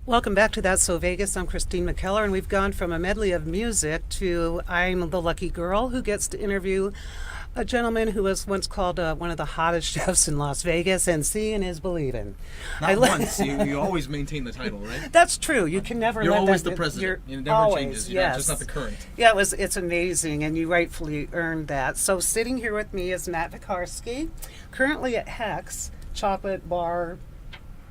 Welcome back to That's So Vegas. I'm Christine McKellar, and we've gone from a medley of music to I'm the lucky girl who gets to interview a gentleman who was once called one of the hottest chefs in Las Vegas, and seeing is believing. Not once. You always maintain the title, right? That's true. You can never You're let always that, the president. It never always, changes. Yes. Just not the current. Yeah, it's amazing, and you rightfully earned that. So sitting here with me is Matt Piekarski, currently at Hex Chocolate Bar.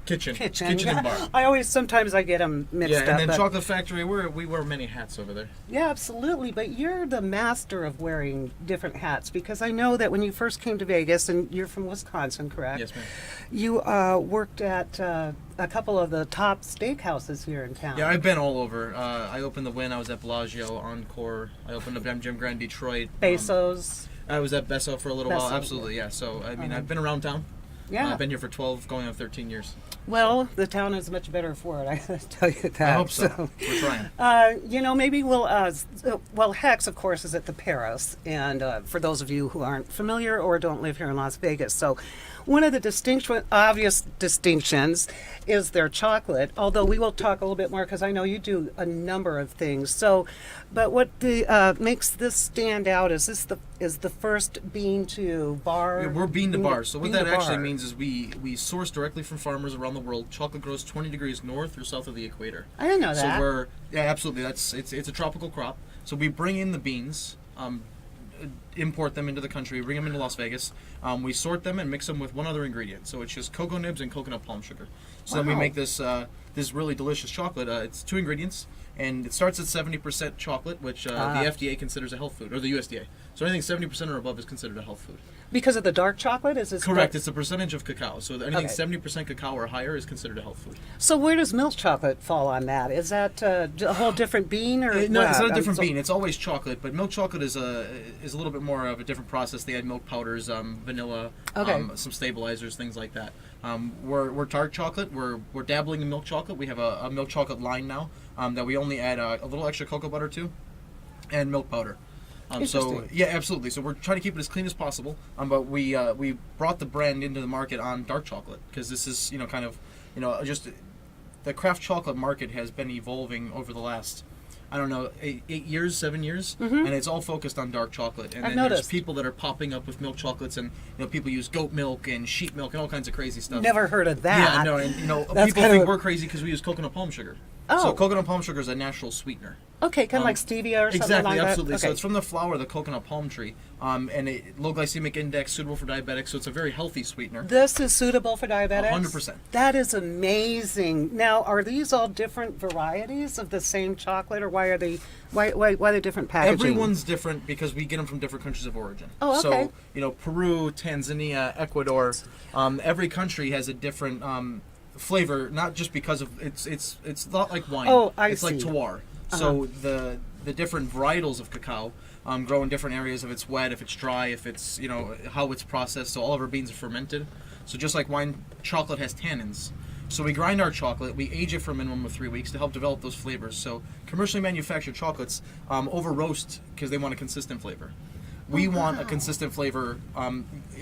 Kitchen Yeah. and bar. Sometimes I get them mixed up. Yeah, and then but Chocolate Factory, we wear many hats over there. yeah, absolutely. But you're the master of wearing different hats, because I know that when you first came to Vegas, and you're from Wisconsin, correct? Yes, ma'am. You worked at a couple of the top steakhouses here in town. Yeah, I've been all over. I opened the Wynn. I was at Bellagio, Encore. I opened up MGM Grand Detroit. Bezos. I was at Besso for a little while. Besso, Absolutely, yeah. So, I mean, I've been around town. Yeah. I've been here for 12, going on 13 years. Well, the town is much better for it, I gotta tell you that. I hope so. We're trying. Maybe we'll, Hex, of course, is at the Paris, and for those of you who aren't familiar or don't live here in Las Vegas, so one of the obvious distinctions is their chocolate, although we will talk a little bit more because I know you do a number of things. So, but what makes this stand out is the first bean to bar. Yeah, we're bean to bar. So what that actually bar. means is we source directly from farmers around the world. Chocolate grows 20 degrees north or south of the equator. I didn't know So that. absolutely. It's a tropical crop. So we bring in the beans, import them into the country, bring them into Las Vegas. We sort them and mix them with one other ingredient. So it's just cocoa nibs and coconut palm sugar. So then we make this really delicious chocolate. It's 2 ingredients, and it starts at 70% chocolate, which the FDA considers a health food, or the USDA. So anything 70% or above is considered a health food. Because of the dark chocolate? Is this Correct. It's the percentage of cacao. So anything Okay. 70% cacao or higher is considered a health food. So where does milk chocolate fall on that? Is that a whole different bean, or No, it's what? not a different bean. It's always chocolate, but milk chocolate is a little bit more of a different process. They add milk powders, vanilla, some stabilizers, things like that. We're dark chocolate. We're dabbling in milk chocolate. We have a milk chocolate line now that we only add a little extra cocoa butter to, and milk powder. So yeah, absolutely. So we're trying to keep it as clean as possible. But we brought the brand into the market on dark chocolate because this is just the craft chocolate market has been evolving over the last, I don't know, 8 years, 7 years, and it's all focused on dark chocolate. And I've then there's noticed. people that are popping up with milk chocolates, and people use goat milk and sheep milk and all kinds of crazy stuff. Never heard of that. Yeah, no, and That's people kind think of- we're crazy because we use coconut palm sugar. Oh. So coconut palm sugar is a natural sweetener. Okay, kind of like stevia or something Exactly, like that? absolutely. Okay. So it's from the flower of the coconut palm tree, and a low glycemic index, suitable for diabetics. So it's a very healthy sweetener. This is suitable for diabetics? 100%. That is amazing. Now, are these all different varieties of the same chocolate, or why are they different packaging? Everyone's different because we get them from different countries of origin. Oh, okay. So Peru, Tanzania, Ecuador, every country has a different flavor. Not just because of it's not like wine. Oh, it's like see. terroir. So the different varietals of cacao grow in different areas. If it's wet, if it's dry, if it's how it's processed. So all of our beans are fermented. So just like wine, chocolate has tannins. So we grind our chocolate, we age it for a minimum of 3 weeks to help develop those flavors. So commercially manufactured chocolates over roast because they want a consistent flavor. We want a consistent flavor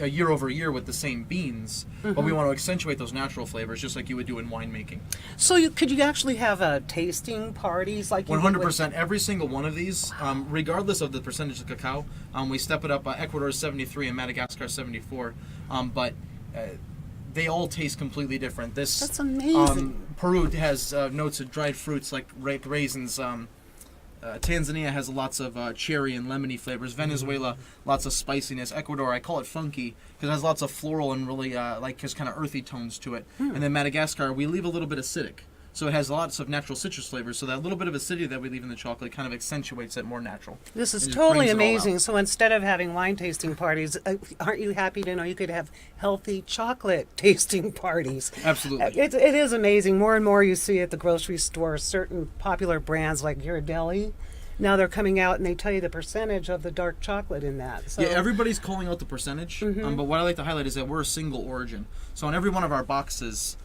a year over year with the same beans, but we want to accentuate those natural flavors just like you would do in winemaking. So could you actually have tasting parties like you would with- 100%. Every single one of these, regardless of the percentage of cacao, we step it up. Ecuador is 73 and Madagascar is 74, but they all taste completely different. That's amazing. Peru has notes of dried fruits like raisins. Tanzania has lots of cherry and lemony flavors. Venezuela, lots of spiciness. Ecuador, I call it funky because it has lots of floral and really just kind of earthy tones to it. And then Madagascar, we leave a little bit acidic. So it has lots of natural citrus flavors. So that little bit of acidity that we leave in the chocolate kind of accentuates it more natural. This is It just totally brings it all amazing. out. So instead of having wine tasting parties, aren't you happy to know you could have healthy chocolate tasting parties? Absolutely. It is amazing. More and more you see at the grocery store certain popular brands like Ghirardelli. Now they're coming out and they tell you the percentage of the dark chocolate in that. So Yeah, everybody's calling out the percentage, but what I like to highlight is that we're a single origin. So on every one of our boxes,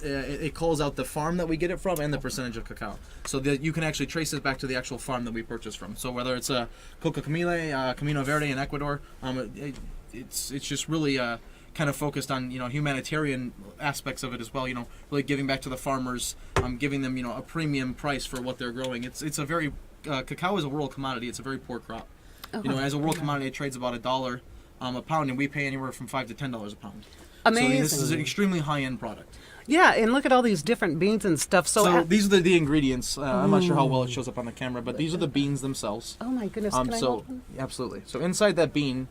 it calls out the farm that we get it from and the percentage of cacao, so that you can actually trace it back to the actual farm that we purchased from. So whether it's a Coca Camile, Camino Verde in Ecuador, it's just really kind of focused on humanitarian aspects of it as well. Really giving back to the farmers, giving them a premium price for what they're growing. It's a very cacao is a world commodity. It's a very poor crop. As a world commodity, it trades about $1 a pound, and we pay anywhere from $5 to $10 a pound. Amazing. So this is an extremely high-end product. Yeah, and look at all these different beans and stuff. So these are the ingredients. I'm not sure how well it shows up on the camera, but these are the beans themselves. Oh my goodness! Can I hold them? Absolutely. So inside that bean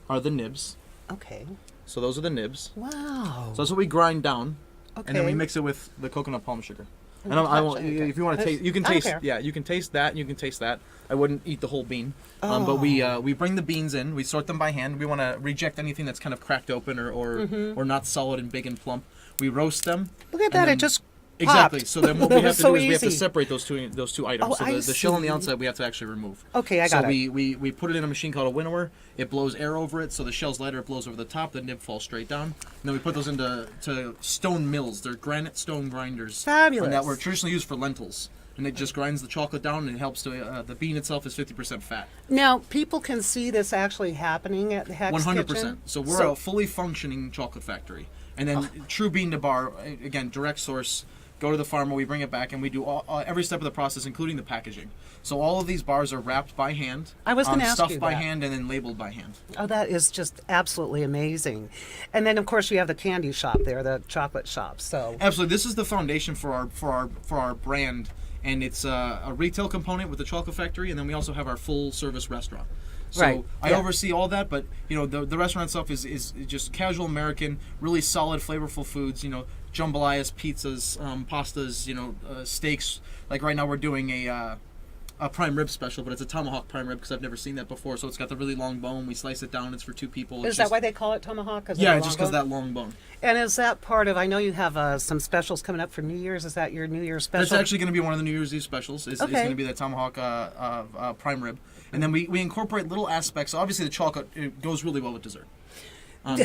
are the nibs. Okay. So those are the nibs. Wow. So that's what we grind down, Okay. and then we mix it with the coconut palm sugar. And Don't I won't. touch anything. If you want to taste, you can I don't taste. care. Yeah, you can taste that, and you can taste that. I wouldn't eat the whole bean. But we bring the beans in. We sort them by hand. We want to reject anything that's kind of cracked open or not solid and big and plump. We roast them. Look at and that! then- It just Exactly. popped. So then what That we have was to so do is we have to easy. separate those two items. Oh, So I the shell on the see. outside we have to actually remove. Okay, I got so it. we put it in a machine called a winnower. It blows air over it, so the shell's lighter. It blows over the top. The nib falls straight down. And then we put those into stone mills. They're granite stone grinders. Fabulous. And that were traditionally used for lentils. And it just grinds the chocolate down, and it helps to. The bean itself is 50% fat. Now people can see this actually happening at the Hex 100%. Kitchen. So we're a fully functioning chocolate factory. And then true bean to bar, again, direct source. Go to the farmer, we bring it back, and we do every step of the process, including the packaging. So all of these bars are wrapped by hand, I was gonna ask stuffed you by that. hand, and then labeled by hand. Oh, that is just absolutely amazing. And then, of course, you have the candy shop there, the chocolate shop. So Absolutely, this is the foundation for our brand, and it's a retail component with the chocolate factory, and then we also have our full service restaurant. So Right, I yeah. oversee all that, but the restaurant itself is just casual American, really solid, flavorful foods. Jambalayas, pizzas, pastas, steaks. Like right now we're doing a prime rib special, but it's a tomahawk prime rib because I've never seen that before. So it's got the really long bone. We slice it down. It's for 2 people. is that why they call it tomahawk? Yeah, just because that long bone. And is that part of? I know you have some specials coming up for New Year's. Is that your New Year's special? That's actually going to be one of the New Year's Eve specials. Is Okay. going to be the tomahawk prime rib, and then we incorporate little aspects. Obviously, the chocolate it goes really well with dessert.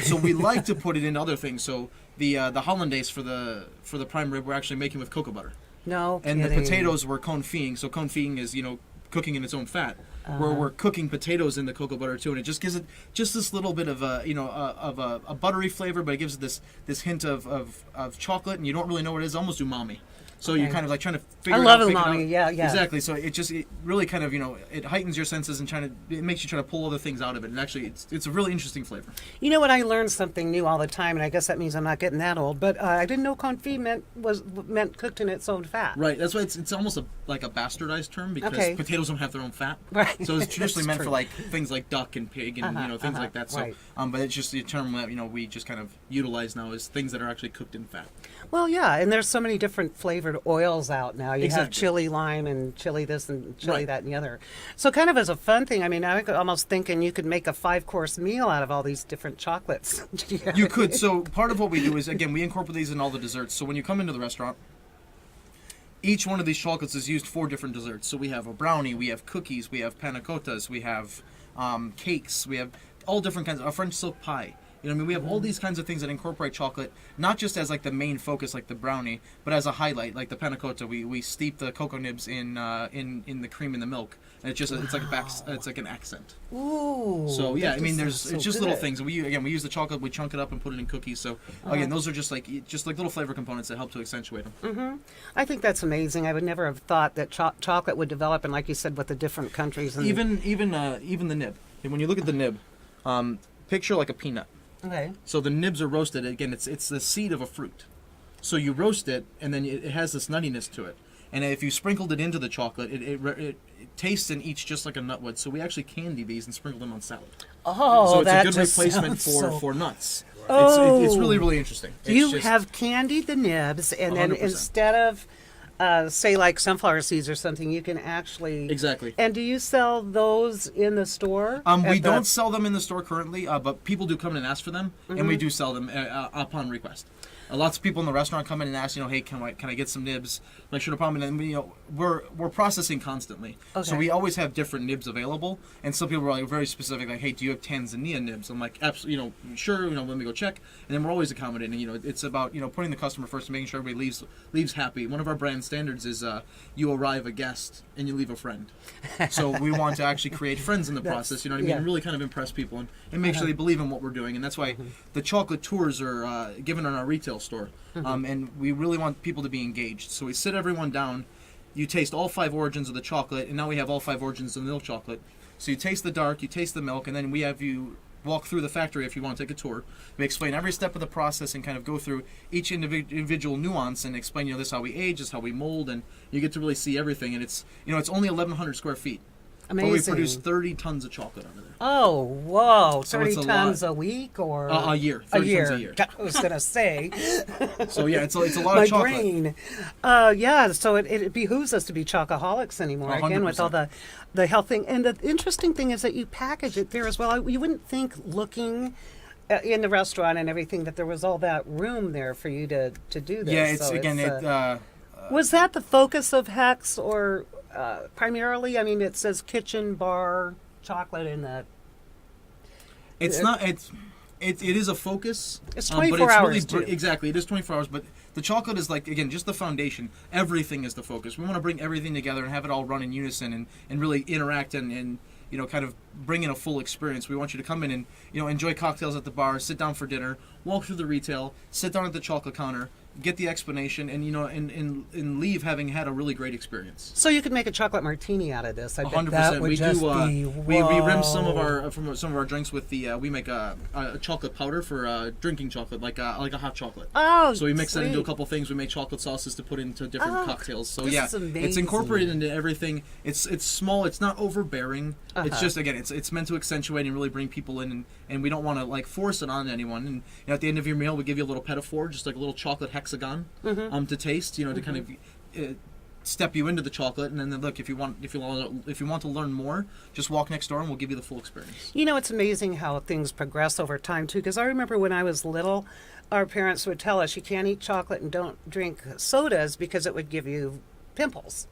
So we like to put it into other things. So the hollandaise for the prime rib we're actually making with cocoa butter, No and kidding. the potatoes we're confying. So confying is cooking in its own fat. Where we're cooking potatoes in the cocoa butter too, and it just gives it just this little bit of a buttery flavor, but it gives it this hint of chocolate, and you don't really know what it is, almost umami. So you're Okay. kind of like trying to figure I it love out. figure it umami, out. yeah, yeah. Exactly. So it really kind of it heightens your senses and it makes you try to pull other things out of it, and actually it's a really interesting flavor. You know what? I learn something new all the time, and I guess that means I'm not getting that old. But I didn't know confit meant cooked in its own fat. Right. That's why it's almost like a bastardized term because Okay. potatoes don't have their own fat. Right. So it's traditionally That's meant for true. like things like duck and pig and things like that. So, right. but it's just the term that we just kind of utilize now is things that are actually cooked in fat. Well, yeah, and there's so many different flavored oils out now. You have Exactly. chili lime and chili this and chili Right. that and the other. So kind of as a fun thing, I mean, I was almost thinking you could make a 5-course meal out of all these different chocolates. You could. So part of what we do is, again, we incorporate these in all the desserts. So when you come into the restaurant, each one of these chocolates is used for different desserts. So we have a brownie, we have cookies, we have panna cottas, we have cakes, we have all different kinds of a French silk pie. We have all these kinds of things that incorporate chocolate, not just as like the main focus, like the brownie, but as a highlight, like the panna cotta. We steep the cocoa nibs in the cream and the milk, and it's like an accent. Ooh. So yeah, that I mean, just sounds it's just so little good. things. We use the chocolate, we chunk it up and put it in cookies. So again, those are just like little flavor components that help to accentuate them. I think that's amazing. I would never have thought that chocolate would develop, and like you said, with the different countries. And Even the nib. And when you look at the nib, picture like a peanut. Okay. So the nibs are roasted. Again, it's the seed of a fruit. So you roast it, and then it has this nuttiness to it. And if you sprinkled it into the chocolate, it tastes and eats just like a nut would. So we actually candy these and sprinkle them on salad. Oh, So it's that a good just replacement sounds for nuts. Oh. It's really, really interesting. It's You just- have candied the nibs, and then 100%. instead of, say, like sunflower seeds or something, you can actually... Exactly. And do you sell those in the store? We don't sell them in the store currently, but people do come in and ask for them, and we do sell them upon request. Lots of people in the restaurant come in and ask, hey, can I get some nibs? I'm like, sure, no problem. And then, we're processing constantly, so we always have different nibs available. And some people are like very specific, like, hey, do you have Tanzania nibs? I'm like, absolutely, sure, let me go check. And then we're always accommodating. It's about putting the customer first and making sure everybody leaves happy. One of our brand standards is you arrive a guest and you leave a friend. So we want to actually create friends in the process. You know what I mean? And really kind of impress people and make sure they believe in what we're doing. And that's why the chocolate tours are given on our retail store. And we really want people to be engaged. So we sit everyone down. You taste all 5 origins of the chocolate, and now we have all 5 origins of the milk chocolate. So you taste the dark, you taste the milk, and then we have you walk through the factory if you want to take a tour. We explain every step of the process and kind of go through each individual nuance and explain, this is how we age, this is how we mold, and you get to really see everything. And it's only 1,100 square feet. Amazing. But we produce 30 tons of chocolate out of there. Oh, whoa. So 30 it's a tons lot. a week or? A year. 30 tons a year. I was going to say. So, yeah, it's a lot My of chocolate. brain. So it behooves us to be chocoholics anymore. 100%. Again, with all the health thing. And the interesting thing is that you package it there as well. You wouldn't think looking in the restaurant and everything that there was all that room there for you to do this. Yeah, was that the focus of Hex or primarily? I mean, it says kitchen, bar, chocolate in the... It is a focus. It's 24 but it's hours, really, too. Exactly, it is 24 hours, but the chocolate is just the foundation. Everything is the focus. We want to bring everything together and have it all run in unison and really interact and kind of bring in a full experience. We want you to come in and, enjoy cocktails at the bar, sit down for dinner, walk through the retail, sit down at the chocolate counter, get the explanation, and and leave having had a really great experience. So you could make a chocolate martini out of this. I bet 100%. that would We just be we rim some of our drinks with we make a chocolate powder for drinking chocolate, like a hot chocolate. Oh, so we mix that into a sweet. couple things. We make chocolate sauces to put into different cocktails. So this yeah, is amazing. it's incorporated into everything. It's small. It's not overbearing. It's just it's meant to accentuate and really bring people in, and we don't want to force it on anyone. And at the end of your meal, we give you a little pedophore, just like a little chocolate hexagon, to taste. To kind of step you into the chocolate, and then look, if you want to learn more, just walk next door and we'll give you the full experience. It's amazing how things progress over time too. Because I remember when I was little, our parents would tell us you can't eat chocolate and don't drink sodas because it would give you pimples.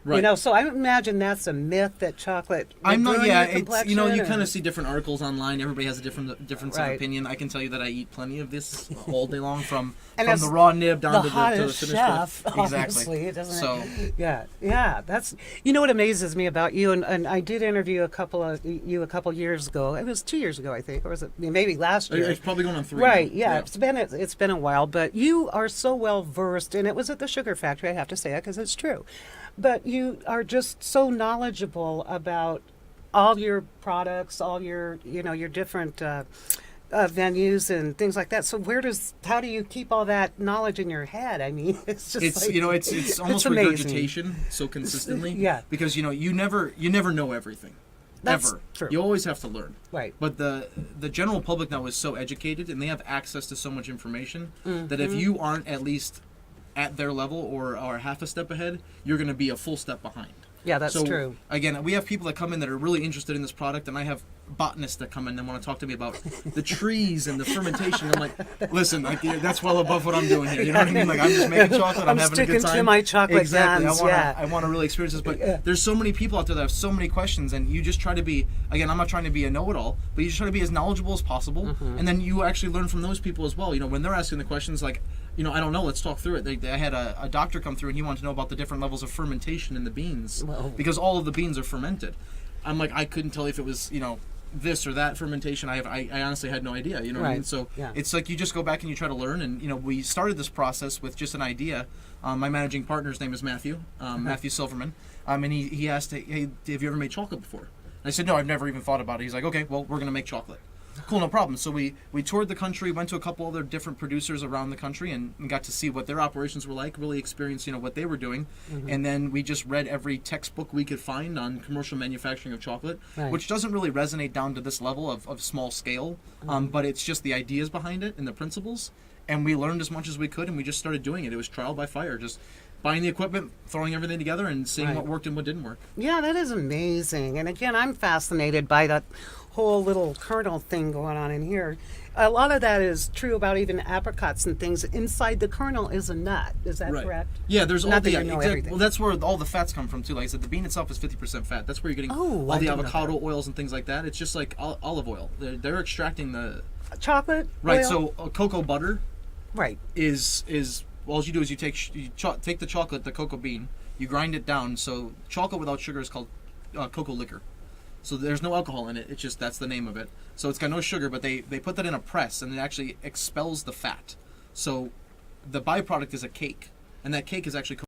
Right. So I imagine that's a myth that chocolate. I'm not. Yeah, it's you kind of see different articles online. Everybody has a different Right. opinion. I can tell you that I eat plenty of this all day long, from as the raw nib down the to the hottest finished chef. good. Obviously, Exactly. it doesn't. So Yeah. That's what amazes me about you, and I did interview a couple years ago. It was 2 years ago, I think, or was it maybe last year? it's probably going on 3. Right, now. yeah. It's been a while, but you are so well versed, and it was at the sugar factory, I have to say it because it's true. But you are just so knowledgeable about all your products, all your your different venues and things like that. So how do you keep all that knowledge in your head? I mean, it's just it's almost amazing. regurgitation so consistently. Yeah. Because you never know everything. That's ever. true. You always have to learn. Right. But the general public now is so educated, and they have access to so much information that if you aren't at least at their level or half a step ahead, you're going to be a full step behind. Yeah, that's so, true. Again, we have people that come in that are really interested in this product, and I have botanists that come in and want to talk to me about the trees and the fermentation. I'm like, listen, that's well above what I'm doing here. You know what I mean? Like, I'm just making chocolate. I'm having a good time. Sticking to my chocolate exactly. guns, I want to really experience this. But there's so many people out there that have so many questions, and you just try to be. Again, I'm not trying to be a know-it-all, but you just try to be as knowledgeable as possible, and then you actually learn from those people as well. When they're asking the questions, like, I don't know, let's talk through it. I had a doctor come through, and he wanted to know about the different levels of fermentation in the beans, because all of the beans are fermented. I'm like, I couldn't tell if it was, this or that fermentation. I honestly had no idea, what I mean? So it's like you just go back and you try to learn, and, we started this process with just an idea. My managing partner's name is Matthew, Matthew Silverman, and he asked, hey, have you ever made chocolate before? And I said, no, I've never even thought about it. He's like, okay, well, we're going to make chocolate. Cool, no problem. So we toured the country, went to a couple other different producers around the country, and got to see what their operations were like, really experience, what they were doing. And then we just read every textbook we could find on commercial manufacturing of chocolate, which doesn't really resonate down to this level of small scale, but it's just the ideas behind it and the principles. and we learned as much as we could, and we just started doing it. It was trial by fire, just buying the equipment, throwing everything together, and seeing Right. what worked and what didn't work. Yeah, that is amazing. And again, I'm fascinated by that whole little kernel thing going on in here. A lot of that is true about even apricots and things. Inside the kernel is a nut. Is that correct? Yeah, there's all Not that the you know exact, everything. well, that's where all the fats come from too. Like I said, the bean itself is 50% fat. That's where you're getting Oh, all I the didn't know avocado oils and things like that. It's just like olive oil. They're extracting the Chocolate? right. Oil? So cocoa butter Right. is all you do is you take the chocolate, the cocoa bean, you grind it down. So chocolate without sugar is called cocoa liquor. So there's no alcohol in it. It's just that's the name of it. So it's got no sugar, but they put that in a press and it actually expels the fat. So the byproduct is a cake, and that cake is actually